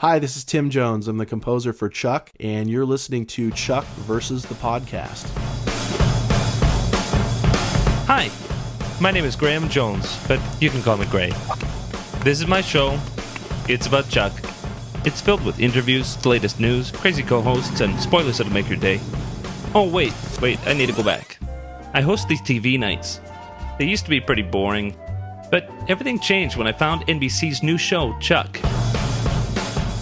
Hi, this is Tim Jones. I'm the composer for Chuck, and you're listening to Chuck versus the Podcast. Hi, my name is Graham Jones, but you can call me Gray. This is my show. It's about Chuck. It's filled with interviews, the latest news, crazy co-hosts, and spoilers that'll make your day. Oh, wait, I need to go back. I host these TV nights. They used to be pretty boring, but everything changed when I found NBC's new show, Chuck.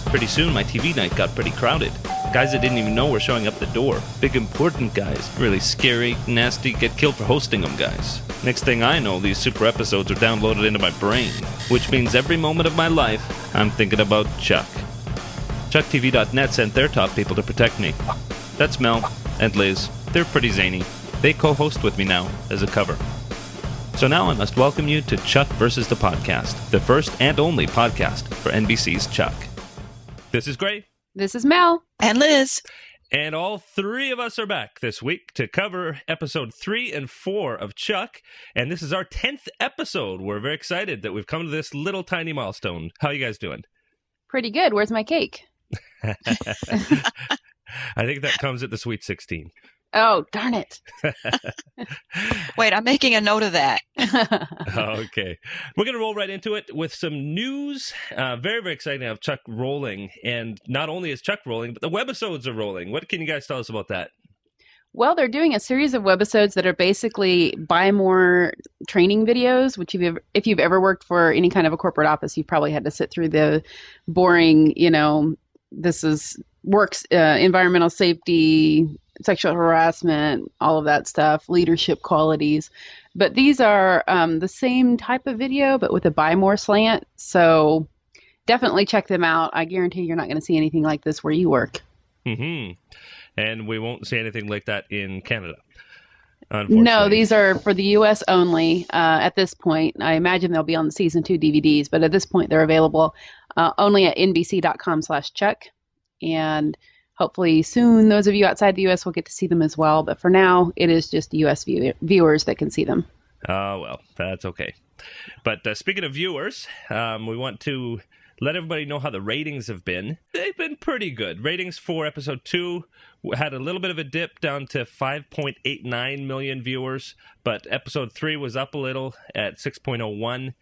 Pretty soon, my TV night got pretty crowded. Guys I didn't even know were showing up the door. Big, important guys. Really scary, nasty, get killed for hosting them guys. Next thing I know, these super episodes are downloaded into my brain, which means every moment of my life, I'm thinking about Chuck. ChuckTV.net sent their top people to protect me. That's Mel and Liz. They're pretty zany. They co-host with me now as a cover. So now I must welcome you to Chuck versus the Podcast, the first and only podcast for NBC's Chuck. This is Gray. This is Mel. And Liz. And all three of us are back this week to cover episode 3 and 4 of Chuck. And this is our 10th episode. We're very excited that we've come to this little tiny milestone. How are you guys doing? Pretty good. Where's my cake? I think that comes at the Sweet 16. Oh, darn it. Wait, I'm making a note of that. Okay. We're going to roll right into it with some news. Very, very exciting to have Chuck rolling. And not only is Chuck rolling, but the webisodes are rolling. What can you guys tell us about that? Well, they're doing a series of webisodes that are basically buy more training videos, which if you've ever worked for any kind of a corporate office, you've probably had to sit through the boring, this is works, environmental safety, sexual harassment, all of that stuff, leadership qualities. But these are the same type of video, but with a buy more slant. So definitely check them out. I guarantee you're not going to see anything like this where you work. Mm-hmm. And we won't see anything like that in Canada, unfortunately. No, these are for the U.S. only at this point. I imagine they'll be on the Season 2 DVDs, but at this point they're available only at nbc.com/Chuck. And hopefully soon those of you outside the U.S. will get to see them as well. But for now, it is just U.S. viewers that can see them. Oh, well, that's okay. But speaking of viewers, we want to let everybody know how the ratings have been. They've been pretty good. Ratings for episode 2 had a little bit of a dip down to 5.89 million viewers, but episode 3 was up a little at 6.01,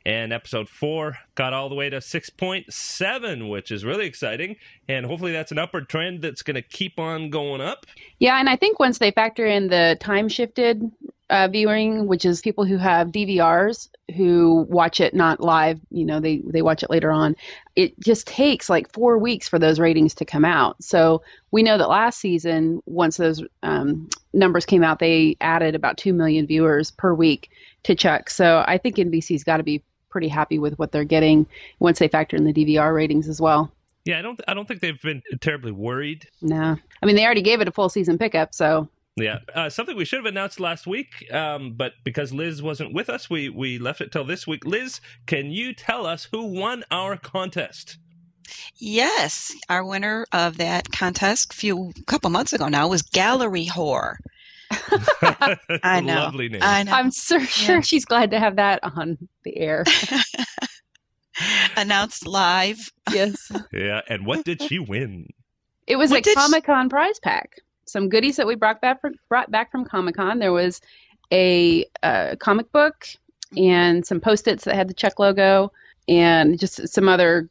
and episode 4 got all the way to 6.7, which is really exciting, and hopefully that's an upward trend that's going to keep on going up. Yeah, and I think once they factor in the time-shifted viewing, which is people who have DVRs who watch it not live, they watch it later on. It just takes like 4 weeks for those ratings to come out. So we know that last season, once those numbers came out, they added about 2 million viewers per week to Chuck. So I think NBC's got to be pretty happy with what they're getting once they factor in the DVR ratings as well. Yeah, I don't think they've been terribly worried. No. I mean, they already gave it a full season pickup, so... Yeah, something we should have announced last week, but because Liz wasn't with us, we left it till this week. Liz, can you tell us who won our contest? Yes, our winner of that contest couple months ago now was Gallery Whore. I know. Lovely name. I know. I'm sure she's glad to have that on the air. Announced live. Yes. Yeah, and what did she win? It was a Comic-Con prize pack. Some goodies that we brought back from Comic-Con. There was a comic book and some Post-its that had the Chuck logo and just some other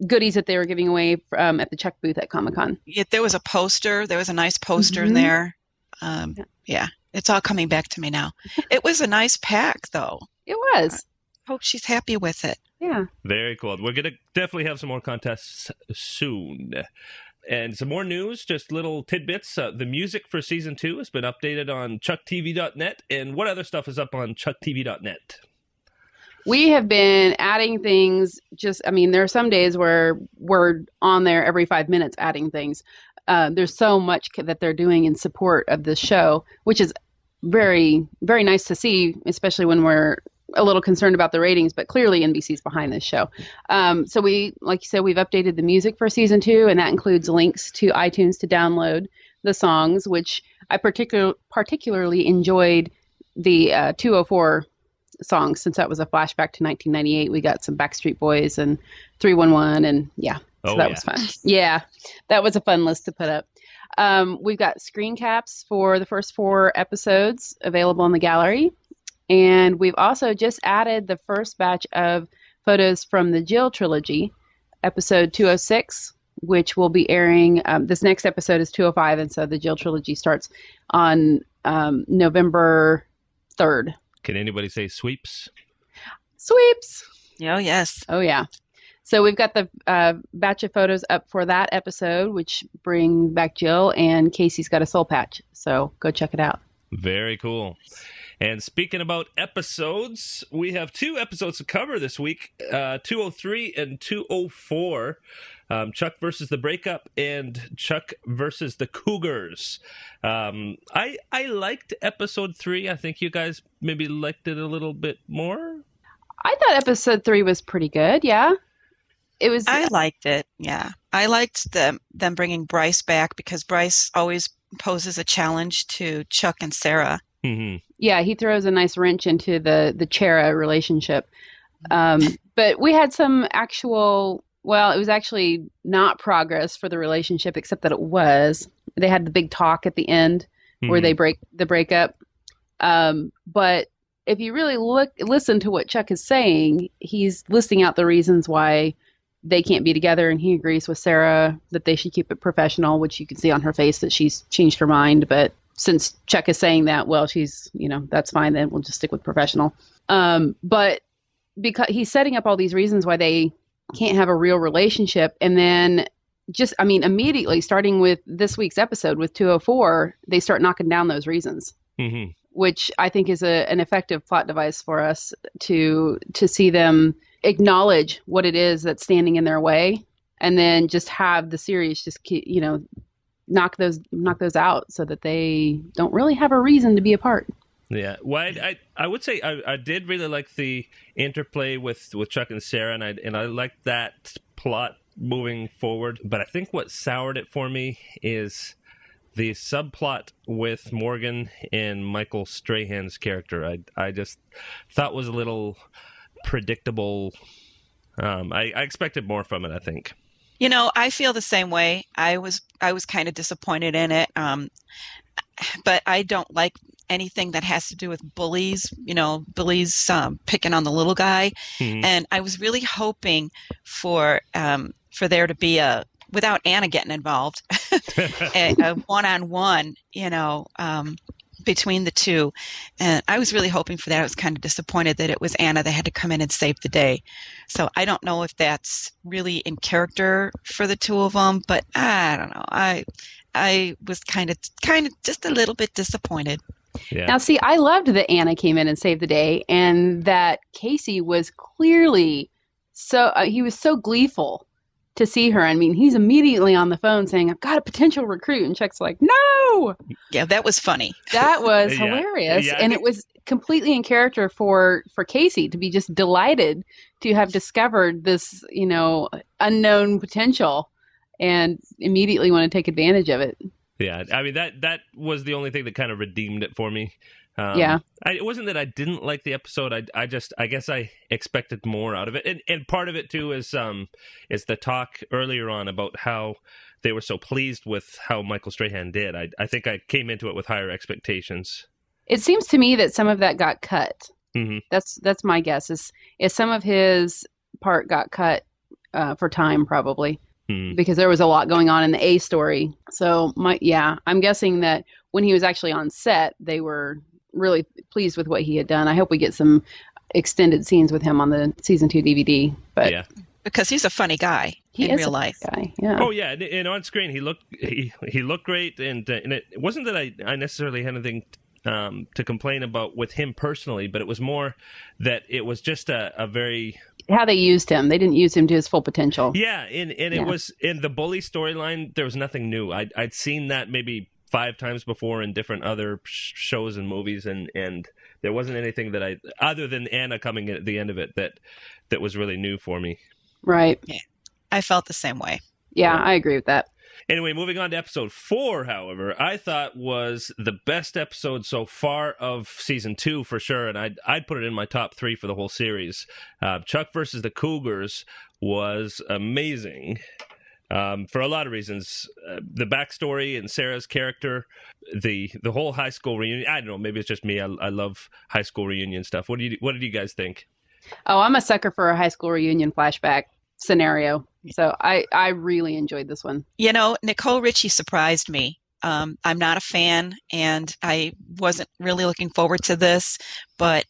goodies that they were giving away at the Chuck booth at Comic-Con. Yeah, there was a poster. There was a nice poster in there. Yeah, it's all coming back to me now. It was a nice pack, though. It was. I hope she's happy with it. Yeah. Very cool. We're going to definitely have some more contests soon. And some more news, just little tidbits. The music for Season 2 has been updated on ChuckTV.net. And what other stuff is up on ChuckTV.net? We have been adding things there are some days where we're on there every 5 minutes adding things. There's so much that they're doing in support of this show, which is very, very nice to see, especially when we're a little concerned about the ratings, but clearly NBC's behind this show. So we, like you said, we've updated the music for Season 2, and that includes links to iTunes to download the songs, which I particularly enjoyed the 204 songs, since that was a flashback to 1998. We got some Backstreet Boys and 311, and yeah, So that was fun. Yeah, that was a fun list to put up. We've got screen caps for the first 4 episodes available in the gallery. And we've also just added the first batch of photos from the Jill trilogy, episode 206, which will be airing. This next episode is 205, and so the Jill trilogy starts on November 3rd. Can anybody say sweeps? Sweeps! Oh, yes. Oh, yeah. So we've got the batch of photos up for that episode, which bring back Jill, and Casey's got a soul patch. So go check it out. Very cool. And speaking about episodes, we have 2 episodes to cover this week, 203 and 204, Chuck versus the Breakup and Chuck versus the Cougars. I liked episode 3. I think you guys maybe liked it a little bit more. I thought episode 3 was pretty good, yeah. I liked it, yeah. I liked them bringing Bryce back because Bryce always poses a challenge to Chuck and Sarah. Mm-hmm. Yeah, he throws a nice wrench into the Chera relationship. But we had some actual, well, it was actually not progress for the relationship, except that it was. They had the big talk at the end where they break up. But if you really listen to what Chuck is saying, he's listing out the reasons why they can't be together, and he agrees with Sarah that they should keep it professional, which you can see on her face that she's changed her mind. But since Chuck is saying that, well, she's, that's fine, then we'll just stick with professional. But because he's setting up all these reasons why they can't have a real relationship, and then immediately starting with this week's episode with 204, they start knocking down those reasons, which I think is an effective plot device for us to see them acknowledge what it is that's standing in their way, and then just have the series just keep, knock those out so that they don't really have a reason to be apart. Yeah, well, I would say I did really like the interplay with Chuck and Sarah, and I liked that plot moving forward. But I think what soured it for me is the subplot with Morgan and Michael Strahan's character. I just thought was a little predictable. I expected more from it, I think. I feel the same way. I was kind of disappointed in it. But I don't like anything that has to do with bullies, bullies picking on the little guy. Mm-hmm. And I was really hoping for there to be without Anna getting involved, a one-on-one, between the two. And I was really hoping for that. I was kind of disappointed that it was Anna that had to come in and save the day. So I don't know if that's really in character for the two of them, but I don't know. I was kind of just a little bit disappointed. Yeah. Now, see, I loved that Anna came in and saved the day, and that Casey was clearly he was so gleeful to see her. I mean, he's immediately on the phone saying, "I've got a potential recruit," and Chuck's like, "No!" Yeah, that was funny. That was hilarious, and it was completely in character for Casey to be just delighted to have discovered this, unknown potential, and immediately want to take advantage of it. Yeah, I mean that was the only thing that kind of redeemed it for me. It wasn't that I didn't like the episode. I guess I expected more out of it, and part of it too is the talk earlier on about how they were so pleased with how Michael Strahan did. I think I came into it with higher expectations. It seems to me that some of that got cut. Mm-hmm. That's my guess. Is some of his part got cut for time probably. Because there was a lot going on in the A story. So I'm guessing that when he was actually on set, they were really pleased with what he had done. I hope we get some extended scenes with him on the season 2 DVD. But yeah, because he's a funny guy in real life. Guy. Yeah. Oh yeah, and on screen he looked great, and it wasn't that I necessarily had anything to complain about with him personally, but it was more that it was just a very how they used him. They didn't use him to his full potential. Yeah, and it was in the bully storyline. There was nothing new. I'd seen that maybe 5 times before in different other shows and movies, and there wasn't anything that other than Anna coming at the end of it that was really new for me. Right. Yeah, I felt the same way. Yeah, I agree with that. Anyway, moving on to episode 4, however, I thought was the best episode so far of season 2 for sure, and I'd put it in my top 3 for the whole series. Chuck versus the Cougars was amazing. for a lot of reasons. The backstory and Sarah's character, the whole high school reunion. I don't know, maybe it's just me. I love high school reunion stuff. What did you guys think? Oh, I'm a sucker for a high school reunion flashback scenario. So I really enjoyed this one. You know, Nicole Richie surprised me. I'm not a fan, and I wasn't really looking forward to this, but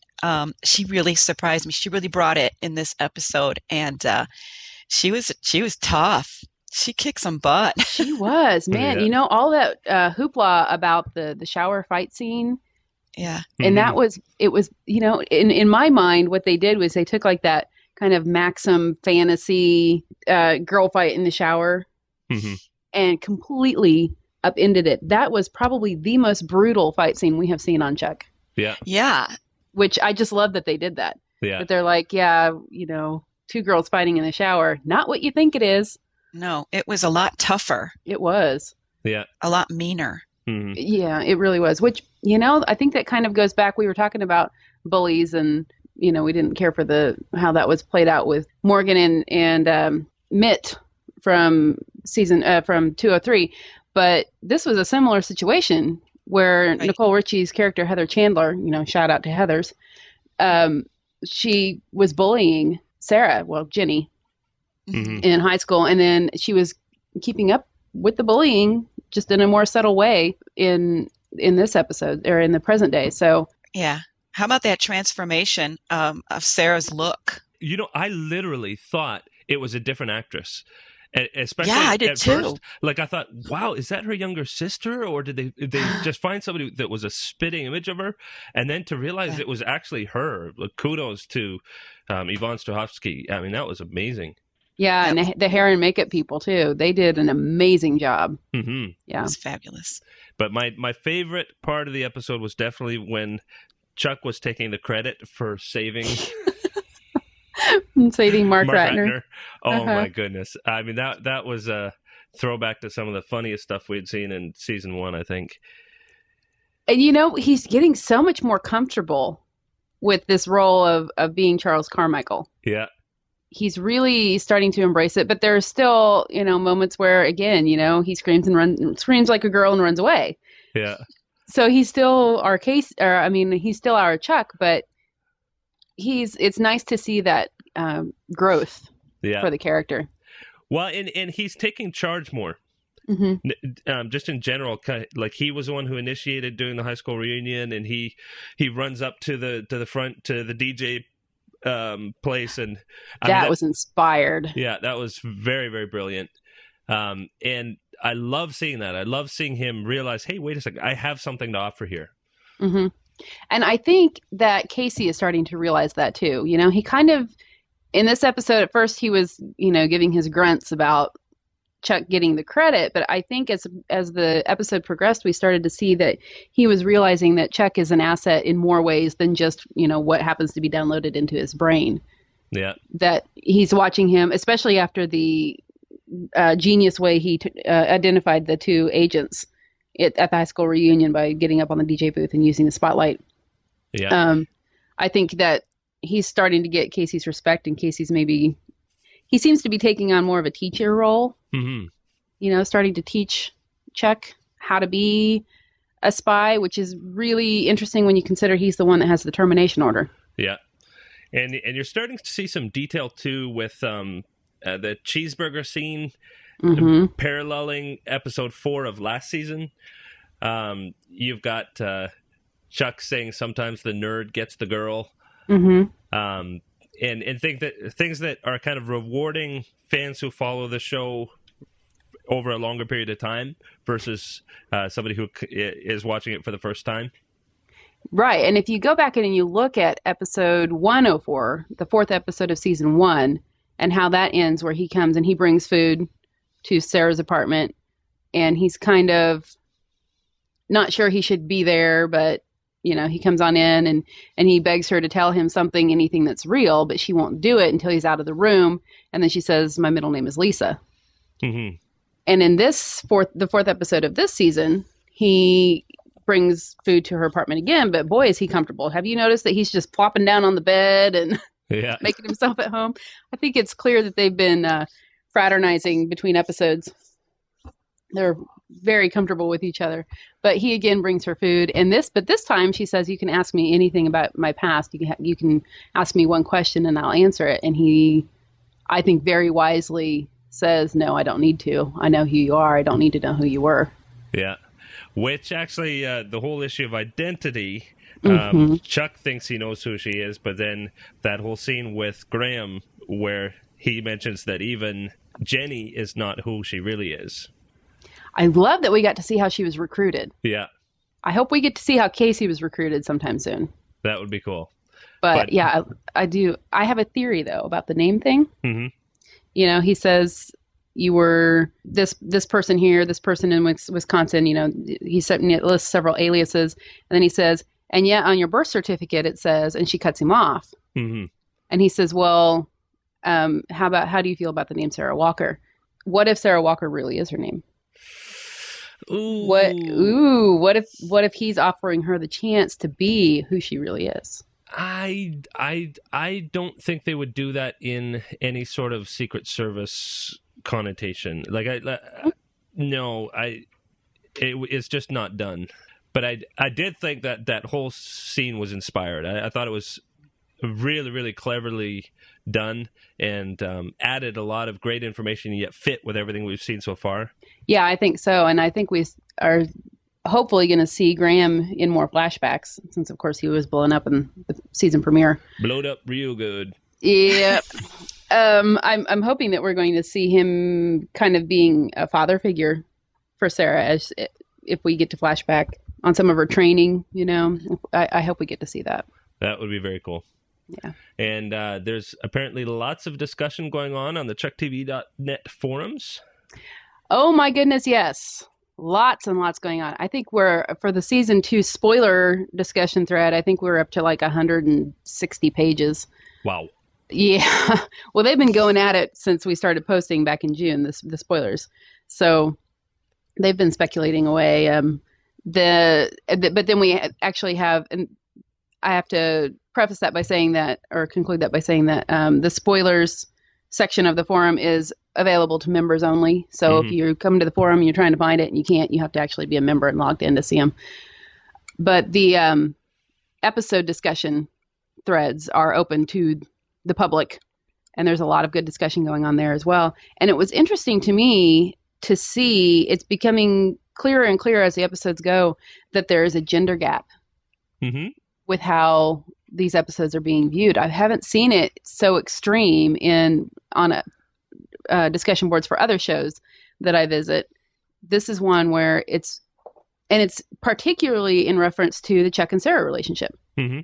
she really surprised me. She really brought it in this episode, and she was tough. She kicked some butt. She was, man. Yeah. You know, all that hoopla about the shower fight scene. Yeah. And it was, you know, in my mind, what they did was they took like that kind of Maxim fantasy girl fight in the shower and completely upended it. That was probably the most brutal fight scene we have seen on Chuck. Yeah. Yeah. Which I just love that they did that. Yeah. But they're like, yeah, you know, two girls fighting in the shower. Not what you think it is. No, it was a lot tougher. It was. Yeah. A lot meaner. Mm-hmm. Yeah, it really was. Which, you know, I think that kind of goes back. We were talking about bullies, and you know, we didn't care for how that was played out with Morgan and Mitt from from 203. But this was a similar situation where Right. Nicole Richie's character Heather Chandler, you know, shout out to Heather's, she was bullying Sarah, well, Jenny, in high school, and then she was keeping up with the bullying just in a more subtle way in this episode or in the present day. So Yeah. How about that transformation of Sarah's look? You know, I literally thought it was a different actress. Especially Yeah, I did at too. first. Like I thought, wow, is that her younger sister, or did they just find somebody that was a spitting image of her? And then to realize it was actually her. Like, kudos to Yvonne Strahovski. I mean, that was amazing. yeah, and the hair and makeup people too. They did an amazing job. Mm-hmm. It Yeah. was fabulous. But my favorite part of the episode was definitely when Chuck was taking the credit for saving Saving Mark Ratner. Oh my goodness! I mean that was a throwback to some of the funniest stuff we'd seen in season 1, I think. And you know, he's getting so much more comfortable with this role of being Charles Carmichael. Yeah, He's really starting to embrace it, but there's still, you know, moments where, again, you know, he screams like a girl and runs away. yeah. So he's still he's still our Chuck, but it's nice to see that growth for the character. Well, and he's taking charge more. Just in general, like he was the one who initiated doing the high school reunion, and he runs up to the front to the DJ place, and that was inspired. Yeah, that was very, very brilliant. And I love seeing that. I love seeing him realize, hey, wait a second, I have something to offer here. Mm-hmm. And I think that Casey is starting to realize that too. You know, he kind of, in this episode, at first he was, you know, giving his grunts about Chuck getting the credit, but I think as the episode progressed, we started to see that he was realizing that Chuck is an asset in more ways than just, you know, what happens to be downloaded into his brain. Yeah. That he's watching him, especially after the genius way he identified the two agents at the high school reunion by getting up on the DJ booth and using the spotlight. Yeah. I think that he's starting to get Casey's respect, and Casey's he seems to be taking on more of a teacher role. Mm-hmm. You know, starting to teach Chuck how to be a spy, which is really interesting when you consider he's the one that has the termination order. Yeah. And you're starting to see some detail too with the cheeseburger scene, paralleling episode 4 of last season. You've got Chuck saying sometimes the nerd gets the girl. And things that are kind of rewarding fans who follow the show over a longer period of time versus somebody who is watching it for the first time. Right. And if you go back and you look at episode 104, the 4th episode of season 1, and how that ends, where he comes and he brings food to Sarah's apartment, and he's kind of not sure he should be there, but you know, he comes on in and he begs her to tell him anything that's real, but she won't do it until he's out of the room. And then she says, "My middle name is Lisa." Mm-hmm. And in the 4th episode of this season, he brings food to her apartment again, but boy, is he comfortable. Have you noticed that he's just plopping down on the bed and making himself at home? I think it's clear that they've been fraternizing between episodes. They're very comfortable with each other. But he again brings her food, and this time she says, "You can ask me anything about my past. You can ask me one question, and I'll answer it." And he, I think, very wisely says, "No, I don't need to. I know who you are. I don't need to know who you were." Yeah, which actually, the whole issue of identity. Chuck thinks he knows who she is, but then that whole scene with Graham where he mentions that even Jenny is not who she really is. I love that we got to see how she was recruited. Yeah. I hope we get to see how Casey was recruited sometime soon. That would be cool. But yeah, I do. I have a theory, though, about the name thing. Mm-hmm. You know, he says you were this person here, this person in Wisconsin. You know, he lists several aliases. And then he says, and yet on your birth certificate it says, and she cuts him off. Mm-hmm. And he says, well, how do you feel about the name Sarah Walker? What if Sarah Walker really is her name? Ooh. What if he's offering her the chance to be who she really is? I don't think they would do that in any sort of Secret Service connotation. It's just not done. But I did think that whole scene was inspired. I thought it was really, really cleverly done and added a lot of great information, yet fit with everything we've seen so far. Yeah, I think so. And I think we are hopefully going to see Graham in more flashbacks, since, of course, he was blown up in the season premiere. Blowed up real good. Yep. I'm hoping that we're going to see him kind of being a father figure for Sarah if we get to flashback on some of her training, you know. I hope we get to see that. That would be very cool. Yeah. And there's apparently lots of discussion going on the ChuckTV.net forums. Oh my goodness, yes. Lots and lots going on. I think for the season 2 spoiler discussion thread, I think we're up to like 160 pages. Wow. Yeah. Well, they've been going at it since we started posting back in June, the spoilers. So they've been speculating away. But then we actually have, and I have to preface that by saying that, or conclude that by saying that the spoilers section of the forum is available to members only. So if you come to the forum and you're trying to find it and you can't, you have to actually be a member and logged in to see them. But the episode discussion threads are open to the public, and there's a lot of good discussion going on there as well. And it was interesting to me to see, it's becoming clearer and clearer as the episodes go, that there is a gender gap with how these episodes are being viewed. I haven't seen it so extreme on discussion boards for other shows that I visit. This is one where it's particularly in reference to the Chuck and Sarah relationship. Mm-hmm.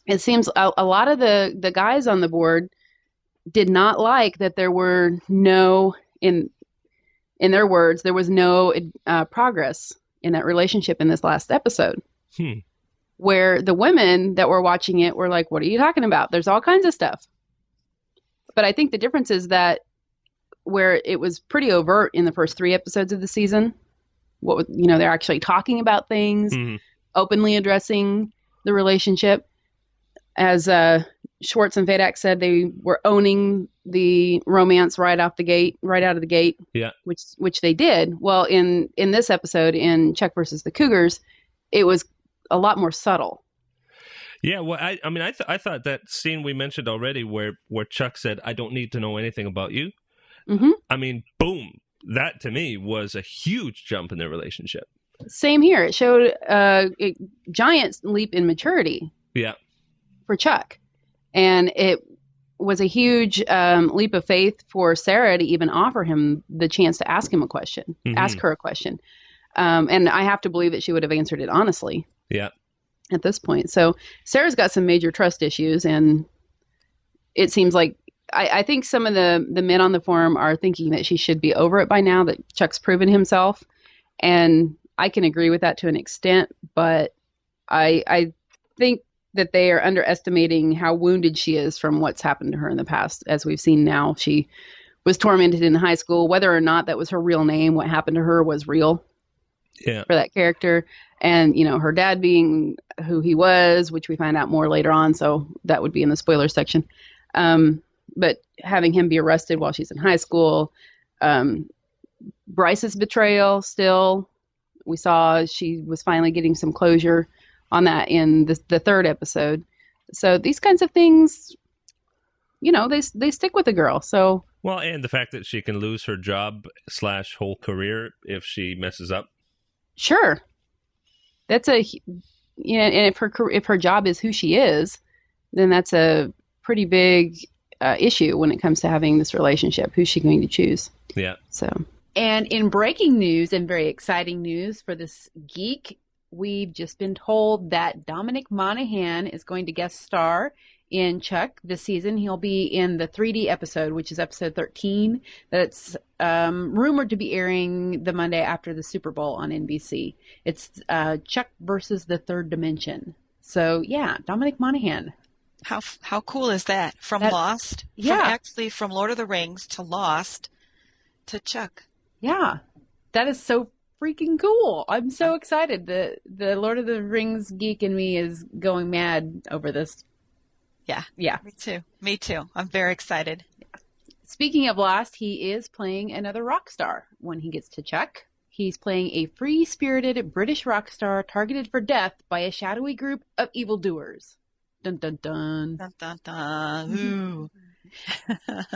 It seems a lot of the guys on the board did not like that there were no, in their words, there was no progress in that relationship in this last episode. Where the women that were watching it were like, what are you talking about? There's all kinds of stuff. But I think the difference is that where it was pretty overt in the first 3 episodes of the season, they're actually talking about things, openly addressing the relationship. As Schwartz and Vadak said, they were owning the romance right out of the gate. Yeah. Which they did. Well, in this episode, in Chuck versus the Cougars, it was a lot more subtle. Yeah, well, I thought that scene we mentioned already where Chuck said, "I don't need to know anything about you." Mm-hmm. I mean, boom. That, to me, was a huge jump in their relationship. Same here. It showed a giant leap in maturity. Yeah. For Chuck. And it was a huge leap of faith for Sarah to even offer him the chance to ask her a question. And I have to believe that she would have answered it honestly. Yeah. At this point. So Sarah's got some major trust issues, and it seems like I think some of the men on the forum are thinking that she should be over it by now, that Chuck's proven himself. And I can agree with that to an extent, but I think that they are underestimating how wounded she is from what's happened to her in the past. As we've seen now, she was tormented in high school. Whether or not that was her real name, what happened to her was real. Yeah. For that character. And, her dad being who he was, which we find out more later on. So that would be in the spoiler section. but having him be arrested while she's in high school. Bryce's betrayal still. We saw she was finally getting some closure on that in the third episode. So these kinds of things, they stick with the girl. So well, and the fact that she can lose her job / whole career if she messes up. Sure, that's and if her job is who she is, then that's a pretty big issue when it comes to having this relationship. Who's she going to choose? Yeah. So. And in breaking news and very exciting news for this geek, we've just been told that Dominic Monaghan is going to guest star in Chuck this season. He'll be in the 3D episode, which is episode 13. That's rumored to be airing the Monday after the Super Bowl on NBC. It's Chuck versus the Third Dimension. So, yeah, Dominic Monaghan. How cool is that? From Lost? Yeah. From Lord of the Rings to Lost to Chuck. Yeah, that is so freaking cool. I'm so excited. The Lord of the Rings geek in me is going mad over this. Yeah. Yeah. Me too. I'm very excited. Speaking of Lost, he is playing another rock star when he gets to Chuck. He's playing a free-spirited British rock star targeted for death by a shadowy group of evildoers. Dun, dun, dun. Dun, dun, dun. Ooh.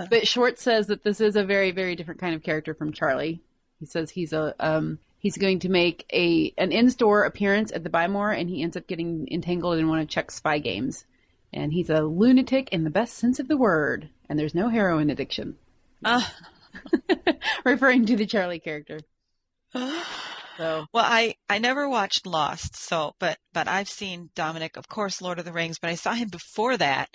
But Schwartz says that this is a very, very different kind of character from Charlie. He says he's going to make an in-store appearance at the Buy More, and he ends up getting entangled in one of Chuck's spy games. And he's a lunatic in the best sense of the word, and there's no heroin addiction. Referring to the Charlie character. So. Well, I never watched Lost, but I've seen Dominic, of course, Lord of the Rings, but I saw him before that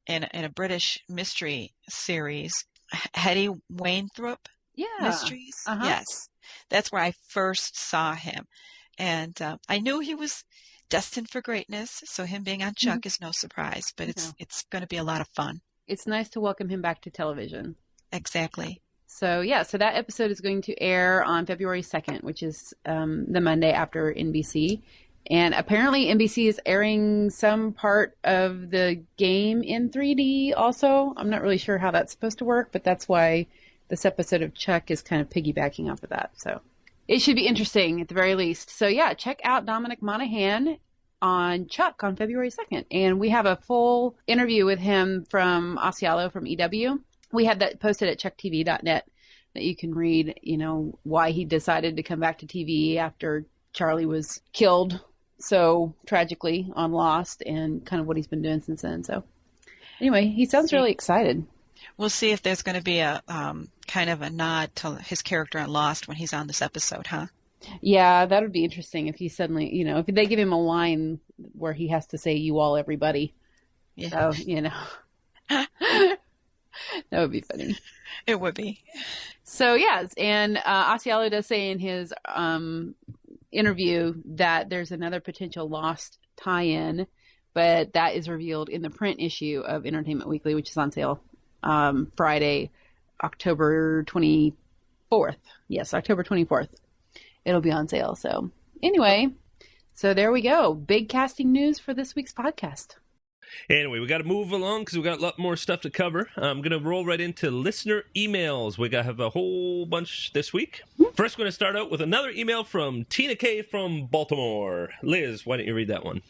in a British mystery series, Hetty Wainthrope Mysteries. Uh-huh. Yes, that's where I first saw him, and I knew he was destined for greatness. So him being on Chuck is no surprise, but it's going to be a lot of fun. It's nice to welcome him back to television. Exactly. So so that episode is going to air on February 2nd, which is the Monday after NBC. And apparently NBC is airing some part of the game in 3D also. I'm not really sure how that's supposed to work, but that's why this episode of Chuck is kind of piggybacking off of that. So it should be interesting at the very least. So check out Dominic Monaghan on Chuck on February 2nd. And we have a full interview with him from Osceola from EW. We had that posted at chucktv.net that you can read, why he decided to come back to TV after Charlie was killed so tragically on Lost, and kind of what he's been doing since then. So anyway, he sounds really excited. We'll see if there's going to be a kind of a nod to his character on Lost when he's on this episode, huh? Yeah, that would be interesting if he suddenly, if they give him a line where he has to say, "You all, everybody." Yeah. So, that would be funny. It would be. So, yes, and Osceola does say in his interview that there's another potential Lost tie-in, but that is revealed in the print issue of Entertainment Weekly, which is on sale Friday, October 24th. Yes, October 24th. It'll be on sale. So anyway, so there we go. Big casting news for this week's podcast. Anyway, we got to move along because we got a lot more stuff to cover. I'm going to roll right into listener emails. We got to have a whole bunch this week. First, we're going to start out with another email from Tina K. from Baltimore. Liz, why don't you read that one?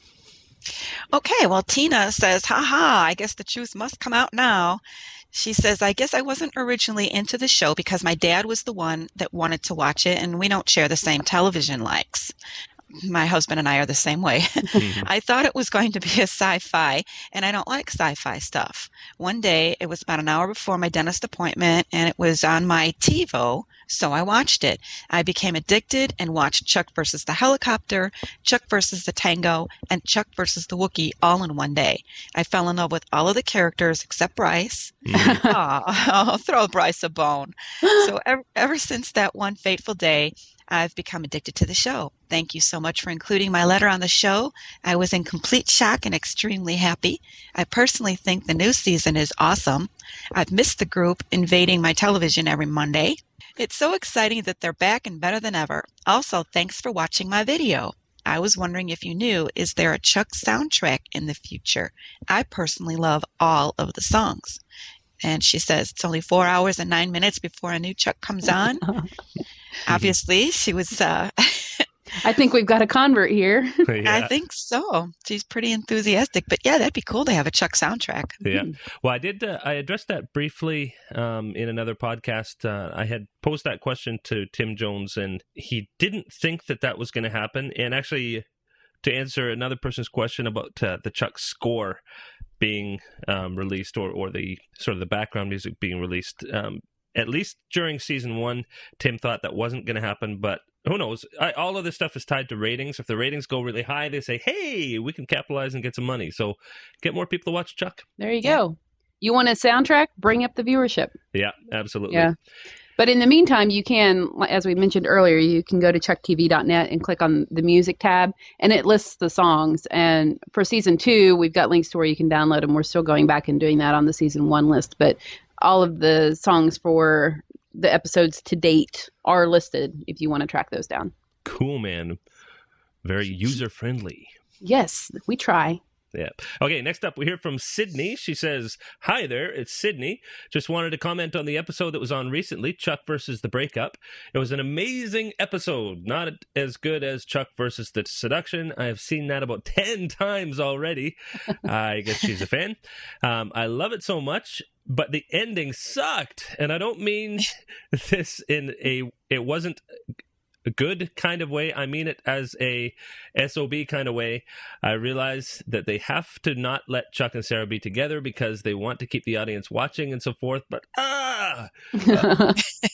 Okay, well, Tina says, haha, I guess the truth must come out now. She says, I guess I wasn't originally into the show because my dad was the one that wanted to watch it, and we don't share the same television likes. My husband and I are the same way. I thought it was going to be a sci-fi, and I don't like sci-fi stuff. One day, it was about an hour before my dentist appointment, and it was on my TiVo, so I watched it. I became addicted and watched Chuck versus the helicopter, Chuck versus the tango, and Chuck versus the Wookiee all in one day. I fell in love with all of the characters except Bryce. I'll throw Bryce a bone. So ever since that one fateful day, I've become addicted to the show. Thank you so much for including my letter on the show. I was in complete shock and extremely happy. I personally think the new season is awesome. I've missed the group invading my television every Monday. It's so exciting that they're back and better than ever. Also, thanks for watching my video. I was wondering if you knew, is there a Chuck soundtrack in the future? I personally love all of the songs. And she says it's only 4 hours and 9 minutes before a new Chuck comes on. Obviously, she was... I think we've got a convert here. I think so. She's pretty enthusiastic. But yeah, that'd be cool to have a Chuck soundtrack. Yeah. Well, I addressed that briefly in another podcast. I had posed that question to Tim Jones, and he didn't think that was going to happen. And actually, to answer another person's question about the Chuck score being released, or the sort of the background music being released, at least during season 1, Tim thought that wasn't going to happen, but who knows? All of this stuff is tied to ratings. If the ratings go really high, they say, hey, we can capitalize and get some money. So get more people to watch Chuck. There you go. You want a soundtrack? Bring up the viewership. Yeah, absolutely. Yeah. But in the meantime, you can, as we mentioned earlier, you can go to chucktv.net and click on the music tab, and it lists the songs. And for season 2, we've got links to where you can download them. We're still going back and doing that on the season 1 list, but all of the songs for the episodes to date are listed if you want to track those down. Cool, man. Very user-friendly. Yes, we try. Yeah. Okay, next up we hear from Sydney. She says, hi there, it's Sydney. Just wanted to comment on the episode that was on recently, Chuck versus the Breakup. It was an amazing episode. Not as good as Chuck versus the Seduction. I have seen that about 10 times already. I guess she's a fan. I love it so much, but the ending sucked. And I don't mean this in it wasn't a good kind of way. I mean it as a SOB kind of way. I realize that they have to not let Chuck and Sarah be together because they want to keep the audience watching and so forth. But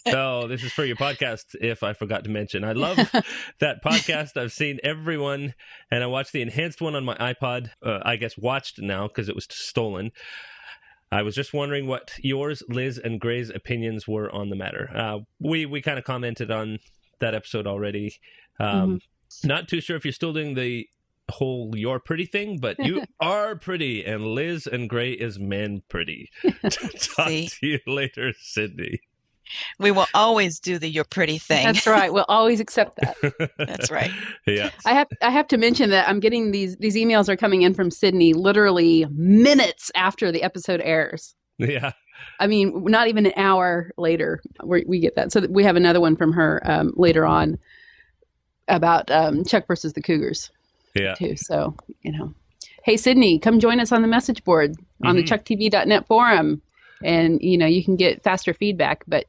so this is for your podcast, if I forgot to mention. I love that podcast. I've seen everyone, and I watched the enhanced one on my iPod. I guess watched now because it was stolen. I was just wondering what yours, Liz, and Gray's opinions were on the matter. We kind of commented on that episode already. Not too sure if you're still doing the whole "you're pretty" thing, but you are pretty, and Liz and Gray is men pretty. Talk to you later, Sydney. We will always do the "you're pretty" thing. That's right. We'll always accept that. That's right. Yeah. I have to mention that I'm getting these emails are coming in from Sydney literally minutes after the episode airs. Yeah. I mean, not even an hour later, we get that. So we have another one from her later on about Chuck versus the Cougars. Yeah. Too. So, hey, Sydney, come join us on the message board on the chucktv.net forum. And, you can get faster feedback, but,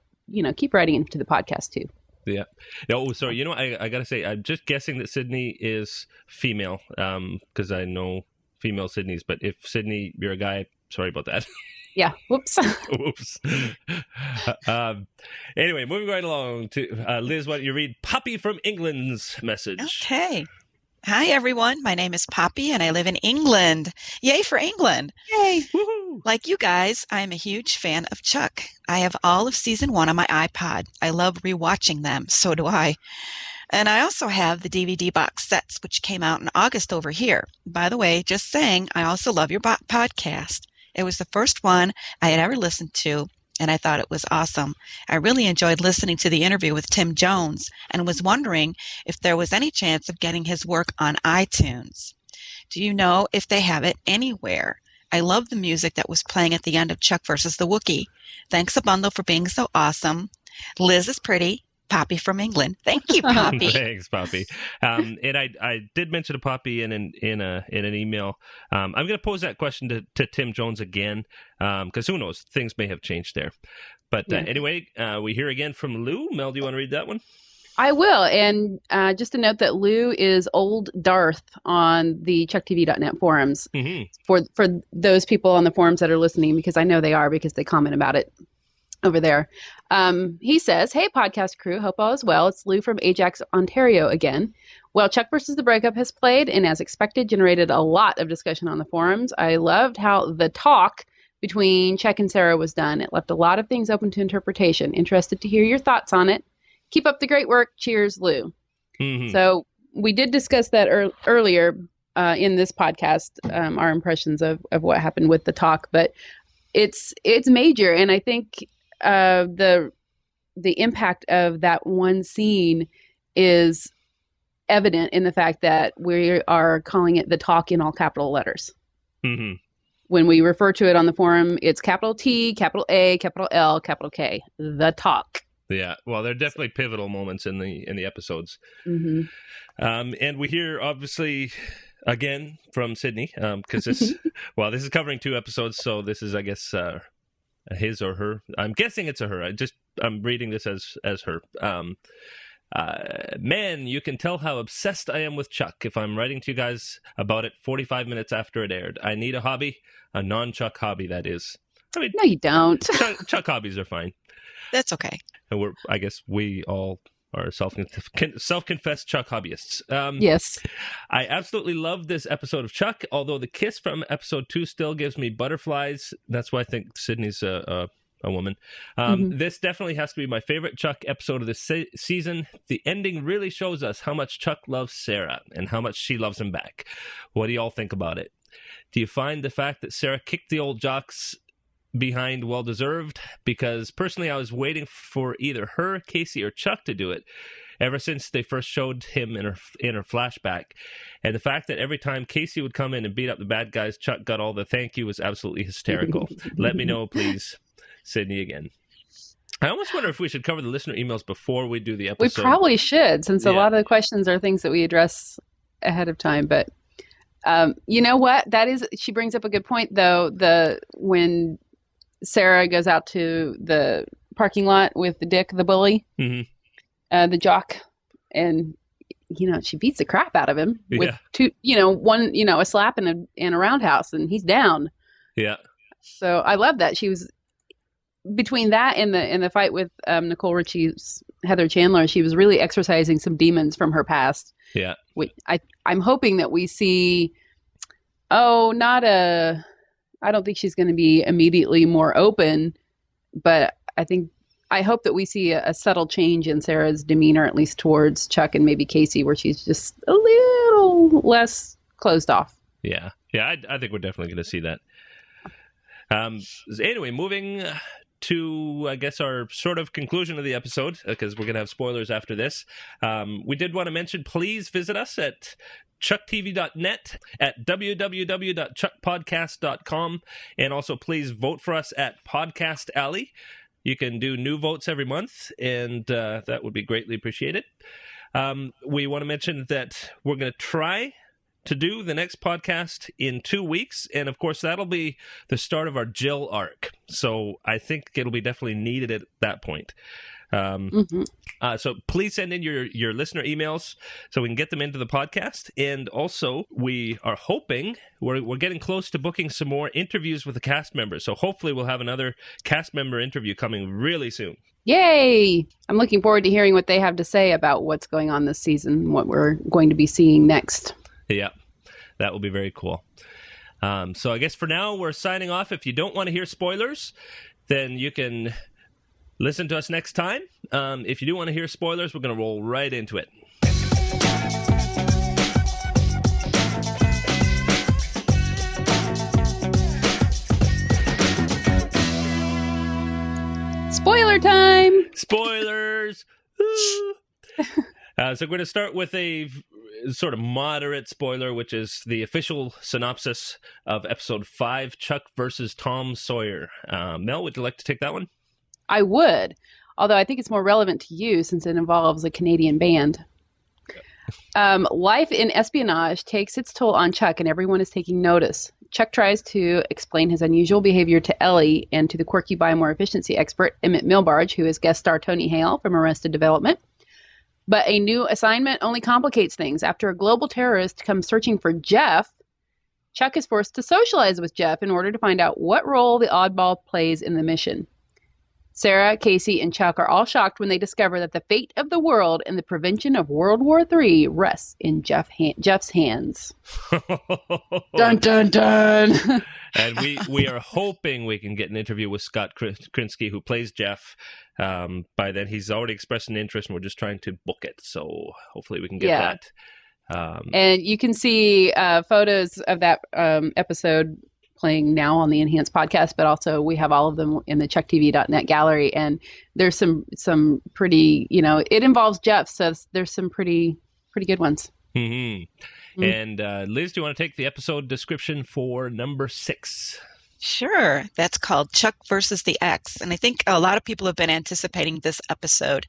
keep writing into the podcast too. Yeah. No, sorry. I got to say, I'm just guessing that Sydney is female because I know female Sydneys. But if Sydney, you're a guy, sorry about that. Yeah. Whoops. Whoops. Anyway, moving right along to Liz, why don't you read Papi from England's message? Okay. Hi, everyone. My name is Papi, and I live in England. Yay for England. Yay. Woohoo. Like you guys, I'm a huge fan of Chuck. I have all of season 1 on my iPod. I love rewatching them. So do I. And I also have the DVD box sets, which came out in August over here. By the way, just saying, I also love your podcast. It was the first one I had ever listened to, and I thought it was awesome. I really enjoyed listening to the interview with Tim Jones and was wondering if there was any chance of getting his work on iTunes. Do you know if they have it anywhere? I love the music that was playing at the end of Chuck versus the Wookiee. Thanks a bundle for being so awesome. Liz is pretty. Papi from England. Thank you, Papi. Thanks, Papi. And I did mention to Papi in an email. I'm going to pose that question to Tim Jones again because who knows, things may have changed there. But anyway, we hear again from Lou. Mel, do you want to read that one? I will. And just to note that Lou is old Darth on the chucktv.net forums for those people on the forums that are listening, because I know they are because they comment about it over there. He says, hey, podcast crew, hope all is well. It's Lou from Ajax, Ontario again. Well, Chuck versus the Breakup has played and as expected generated a lot of discussion on the forums. I loved how the talk between Chuck and Sarah was done. It left a lot of things open to interpretation. Interested to hear your thoughts on it. Keep up the great work. Cheers, Lou. So we did discuss that earlier in this podcast, our impressions of what happened with the talk, but it's major. And I think the impact of that one scene is evident in the fact that we are calling it the talk in all capital letters. When we refer to it on the forum, it's capital T, capital A, capital L, capital K. The talk. Yeah, well, they're definitely pivotal moments in the episodes. Mm-hmm. And we hear, obviously, again from Sydney, because this is covering 2 episodes, so this is, I guess, his or her. I'm guessing it's a her. I'm reading this as her. Man, you can tell how obsessed I am with Chuck if I'm writing to you guys about it 45 minutes after it aired. I need a hobby, a non-Chuck hobby, that is. I mean, No, you don't. Chuck hobbies are fine. That's okay. And I guess we all are self-confessed Chuck hobbyists. Yes. I absolutely love this episode of Chuck, although the kiss from episode 2 still gives me butterflies. That's why I think Sydney's a woman. This definitely has to be my favorite Chuck episode of this season. The ending really shows us how much Chuck loves Sarah and how much she loves him back. What do y'all think about it? Do you find the fact that Sarah kicked the old jocks behind well-deserved? Because personally, I was waiting for either her, Casey, or Chuck to do it ever since they first showed him in her flashback. And the fact that every time Casey would come in and beat up the bad guys, Chuck got all the thank you was absolutely hysterical. Let me know, please. Sydney again. I almost wonder if we should cover the listener emails before we do the episode. We probably should, since a lot of the questions are things that we address ahead of time. But you know what? She brings up a good point, though. When Sarah goes out to the parking lot with Dick, the bully, the jock, and she beats the crap out of him with a slap and a roundhouse, and he's down. Yeah. So I love that she was between that and the fight with Nicole Richie's Heather Chandler. She was really exercising some demons from her past. Yeah. I'm hoping that we see. I don't think she's going to be immediately more open, but I hope that we see a subtle change in Sarah's demeanor, at least towards Chuck and maybe Casey, where she's just a little less closed off. Yeah. I think we're definitely going to see that. Anyway, moving to, I guess, our sort of conclusion of the episode, because we're going to have spoilers after this. We did want to mention, please visit us at chucktv.net, at www.chuckpodcast.com, and also please vote for us at Podcast Alley. You can do new votes every month, and that would be greatly appreciated. We want to mention that we're going to try to do the next podcast in 2 weeks, and of course that'll be the start of our Jill arc, so I think it'll be definitely needed at that point. So please send in your listener emails so we can get them into the podcast. And also, we are hoping we're getting close to booking some more interviews with the cast members, so hopefully we'll have another cast member interview coming really soon. Yay! I'm looking forward to hearing what they have to say about what's going on this season, what we're going to be seeing next. Yeah, that will be very cool. So I guess for now we're signing off. If you don't want to hear spoilers, then you can listen to us next time. If you do want to hear spoilers, we're going to roll right into it. Spoiler time! Spoilers! So we're going to start with a sort of moderate spoiler, which is the official synopsis of episode 5, Chuck versus Tom Sawyer. Mel, would you like to take that one? I would, although I think it's more relevant to you since it involves a Canadian band. Life in espionage takes its toll on Chuck, and everyone is taking notice. Chuck tries to explain his unusual behavior to Ellie and to the quirky buy more efficiency expert, Emmett Milbarge, who is guest star Tony Hale from Arrested Development. But a new assignment only complicates things. After a global terrorist comes searching for Jeff, Chuck is forced to socialize with Jeff in order to find out what role the oddball plays in the mission. Sarah, Casey, and Chuck are all shocked when they discover that the fate of the world and the prevention of World War III rests in Jeff's hands. Dun, dun, dun. And we are hoping we can get an interview with Scott Krinsky, who plays Jeff. By then, he's already expressed an interest, and we're just trying to book it. So hopefully we can get that. And you can see photos of that episode playing now on the Enhanced podcast, but also we have all of them in the chucktv.net gallery, and there's some pretty, it involves Jeff, so there's some pretty good ones. Mm-hmm. And Liz, do you want to take the episode description for number 6? Sure. That's called Chuck versus the X. And I think a lot of people have been anticipating this episode.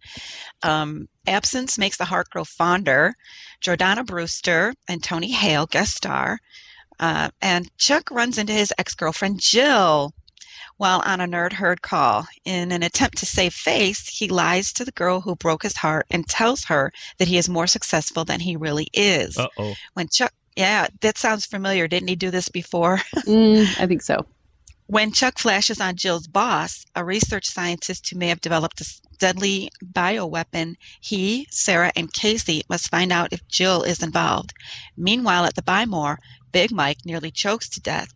Absence makes the heart grow fonder. Jordana Brewster and Tony Hale guest star. And Chuck runs into his ex-girlfriend Jill while on a nerd herd call. In an attempt to save face, he lies to the girl who broke his heart and tells her that he is more successful than he really is. Uh-oh. When Chuck, yeah, that sounds familiar. Didn't he do this before? I think so. When Chuck flashes on Jill's boss, a research scientist who may have developed a deadly bioweapon, he, Sarah, and Casey must find out if Jill is involved. Meanwhile, at the Buy More, Big Mike nearly chokes to death,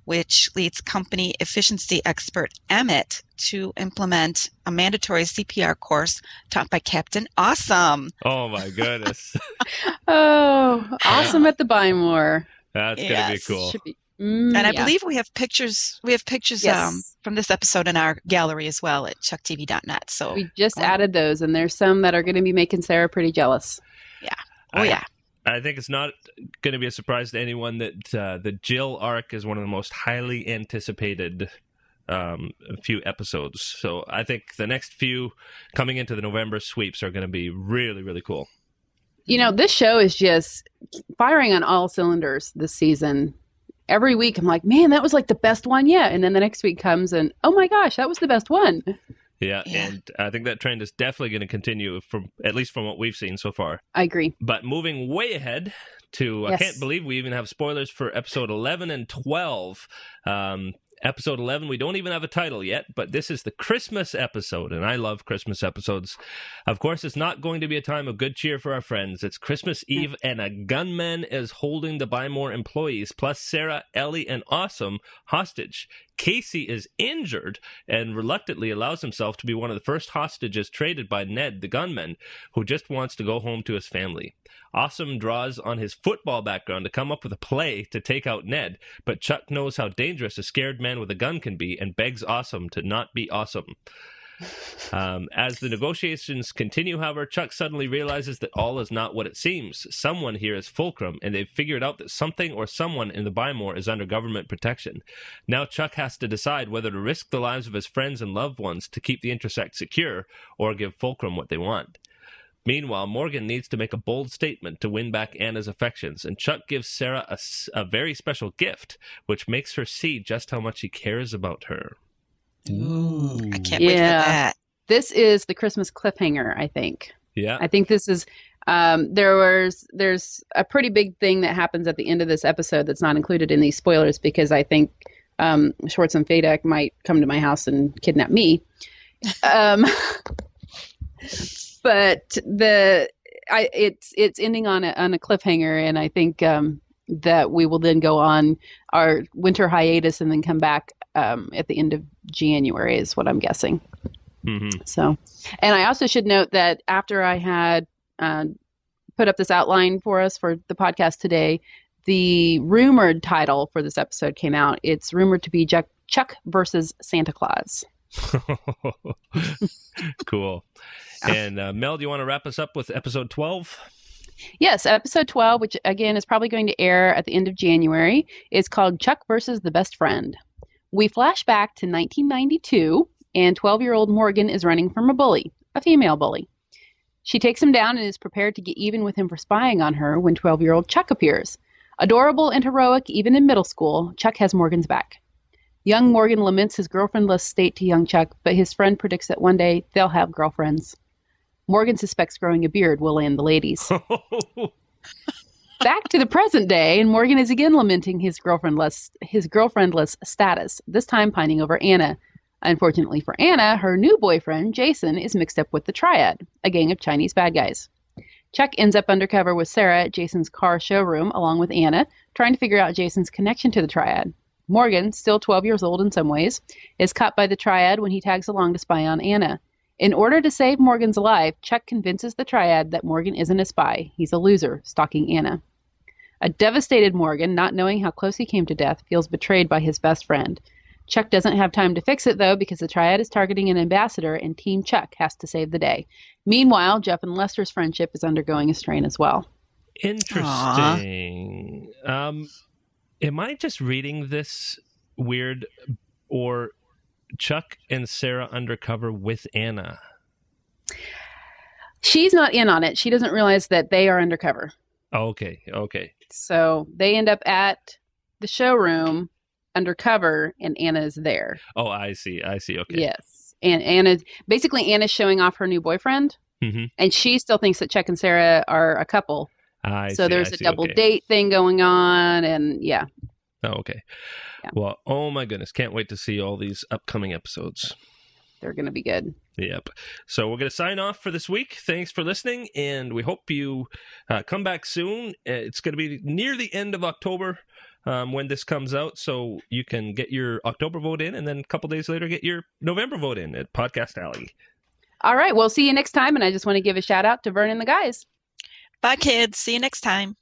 which leads company efficiency expert Emmett to implement a mandatory CPR course taught by Captain Awesome. Oh, my goodness. Awesome at the Buy More. That's going to be cool. Should be. And I believe we have pictures. We have pictures Yes. from this episode in our gallery as well at chucktv.net. So We just added those, and there's some that are going to be making Sarah pretty jealous. Yeah. Oh, yeah. I think it's not going to be a surprise to anyone that the Jill arc is one of the most highly anticipated few episodes. So I think the next few coming into the November sweeps are going to be really, really cool. You know, this show is just firing on all cylinders this season. Every week I'm like, man, that was like the best one yet. And then the next week comes and, oh my gosh, that was the best one. Yeah, and I think that trend is definitely going to continue, at least from what we've seen so far. I agree. But moving way ahead to, Yes. I can't believe we even have spoilers for episode 11 and 12. Episode 11, we don't even have a title yet, but this is the Christmas episode, and I love Christmas episodes. Of course, it's not going to be a time of good cheer for our friends. It's Christmas Eve, and a gunman is holding the Buy More employees, plus Sarah, Ellie, and Awesome, hostage. Casey is injured and reluctantly allows himself to be one of the first hostages traded by Ned, the gunman, who just wants to go home to his family. Awesome draws on his football background to come up with a play to take out Ned, but Chuck knows how dangerous a scared man with a gun can be and begs Awesome to not be awesome. As the negotiations continue, however, Chuck suddenly realizes that all is not what it seems. Someone here is Fulcrum, and they've figured out that something or someone in the Buy More is under government protection. Now Chuck has to decide whether to risk the lives of his friends and loved ones to keep the intersect secure, or give Fulcrum what they want. Meanwhile, Morgan needs to make a bold statement to win back Anna's affections, and Chuck gives Sarah a very special gift, which makes her see just how much he cares about her. Ooh, I can't wait for that. This is the Christmas cliffhanger, I think. Yeah. I think this is there's a pretty big thing that happens at the end of this episode that's not included in these spoilers because I think Schwartz and Fadek might come to my house and kidnap me. But it's ending on a cliffhanger, and I think that we will then go on our winter hiatus and then come back at the end of January is what I'm guessing. Mm-hmm. So, and I also should note that after I had put up this outline for us for the podcast today, the rumored title for this episode came out. It's rumored to be Chuck versus Santa Claus. Cool. And Mel, do you want to wrap us up with episode 12? Yes, episode 12, which again is probably going to air at the end of January, is called Chuck versus the Best Friend. We flash back to 1992, and 12-year-old Morgan is running from a bully, a female bully. She takes him down and is prepared to get even with him for spying on her when 12-year-old Chuck appears. Adorable and heroic even in middle school, Chuck has Morgan's back. Young Morgan laments his girlfriendless state to young Chuck, but his friend predicts that one day they'll have girlfriends. Morgan suspects growing a beard will land the ladies. Back to the present day, and Morgan is again lamenting his girlfriendless status, this time pining over Anna. Unfortunately for Anna, her new boyfriend, Jason, is mixed up with the Triad, a gang of Chinese bad guys. Chuck ends up undercover with Sarah at Jason's car showroom, along with Anna, trying to figure out Jason's connection to the Triad. Morgan, still 12 years old in some ways, is caught by the Triad when he tags along to spy on Anna. In order to save Morgan's life, Chuck convinces the Triad that Morgan isn't a spy. He's a loser, stalking Anna. A devastated Morgan, not knowing how close he came to death, feels betrayed by his best friend. Chuck doesn't have time to fix it, though, because the Triad is targeting an ambassador, and Team Chuck has to save the day. Meanwhile, Jeff and Lester's friendship is undergoing a strain as well. Interesting. Am I just reading this weird, or Chuck and Sarah undercover with Anna? She's not in on it. She doesn't realize that they are undercover. Okay. So they end up at the showroom undercover, and Anna is there. Oh, I see. Okay. Yes. And Anna's showing off her new boyfriend, and she still thinks that Chuck and Sarah are a couple. So there's a double date thing going on, and yeah. Oh, okay. Yeah. Well, oh my goodness. Can't wait to see all these upcoming episodes. They're going to be good. Yep. So we're going to sign off for this week. Thanks for listening, and we hope you come back soon. It's going to be near the end of October when this comes out, so you can get your October vote in, and then a couple days later get your November vote in at Podcast Alley. All right. We'll see you next time, and I just want to give a shout out to Vern and the guys. Bye, kids. See you next time.